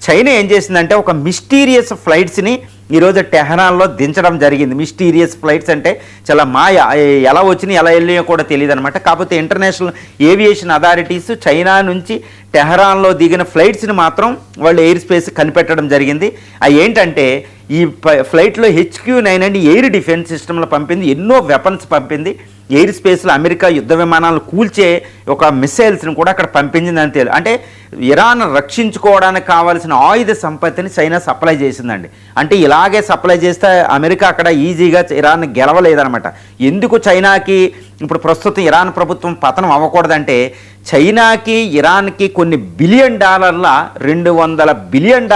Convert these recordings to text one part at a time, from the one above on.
China ఏం చేసిందంటే ఒక మిస్టీరియస్ ఫ్లైట్స్ని ఈరోజు టెహరాన్లో దించడం జరిగింది. మిస్టీరియస్ ఫ్లైట్స్ అంటే చాలా మాయ, ఎలా వచ్చినాయి ఎలా వెళ్ళినాయో కూడా తెలియదు అనమాట. కాకపోతే ఇంటర్నేషనల్ ఏవియేషన్ అథారిటీస్ చైనా నుంచి టెహరాన్లో దిగిన ఫ్లైట్స్ని మాత్రం వాళ్ళు ఎయిర్ స్పేస్ కనిపెట్టడం జరిగింది. అవి ఏంటంటే ఈ ఫ్లైట్లో HQ-9 అని ఎయిర్ డిఫెన్స్ సిస్టమ్లో పంపింది, ఎన్నో వెపన్స్ పంపింది. ఎయిర్ స్పేస్లో అమెరికా యుద్ధ విమానాలను కూల్చే ఒక మిసైల్స్ని కూడా అక్కడ పంపించిందని తెలియదు. అంటే ఇరాన్ రక్షించుకోవడానికి కావాల్సిన ఆయుధ సంపత్తిని చైనా సప్లై చేసిందండి. అంటే ఇలాగే సప్లై చేస్తే అమెరికా అక్కడ ఈజీగా ఇరాన్ గెలవలేదనమాట. ఎందుకు చైనాకి ఇప్పుడు ప్రస్తుతం ఇరాన్ ప్రభుత్వం పతనం అవ్వకూడదంటే చైనాకి ఇరాన్కి కొన్ని $1 బిలియన్ 200 బిలియన్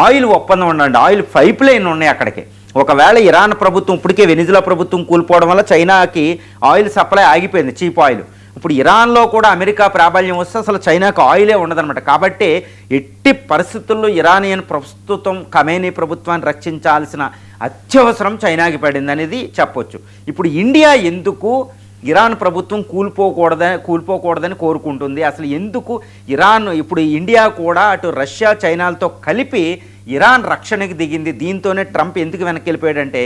ఆయిల్ ఒప్పందం ఉండండి, ఆయిల్ పైప్ లైన్ ఉన్నాయి అక్కడికి. ఒకవేళ ఇరాన్ ప్రభుత్వం ఇప్పటికే వెనిజులా ప్రభుత్వం కూలిపోవడం వల్ల చైనాకి ఆయిల్ సప్లై ఆగిపోయింది, చీప్ ఆయిల్. ఇప్పుడు ఇరాన్లో కూడా అమెరికా ప్రాబల్యం వస్తే అసలు చైనాకు ఆయిలే ఉండదన్నమాట. కాబట్టి ఎట్టి పరిస్థితుల్లో ఇరానియన్ ప్రస్తుతం ఖమేనీ ప్రభుత్వాన్ని రక్షించాల్సిన అత్యవసరం చైనాకి పడింది అనేది చెప్పొచ్చు. ఇప్పుడు ఇండియా ఎందుకు ఇరాన్ ప్రభుత్వం కూలిపోకూడదని కోరుకుంటుంది? అసలు ఎందుకు ఇరాన్ ఇప్పుడు ఇండియా కూడా అటు రష్యా చైనాలతో కలిపి ఇరాన్ రక్షణకి దిగింది? దీంతోనే ట్రంప్ ఎందుకు వెనక్కి వెళ్ళిపోయాడంటే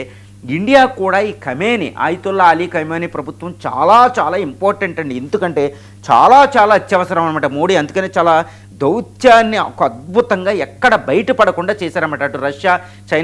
ఇండియా కూడా ఈ ఖమేనీ, ఆయితుల్లా అలీ ఖమేనీ ప్రభుత్వం చాలా చాలా ఇంపార్టెంట్ అండి. ఎందుకంటే చాలా చాలా అత్యవసరం అనమాట. మోడీ అందుకనే చాలా దౌత్యాన్ని ఒక అద్భుతంగా ఎక్కడ బయటపడకుండా చేశారన్నమాట. అటు రష్యా చైనా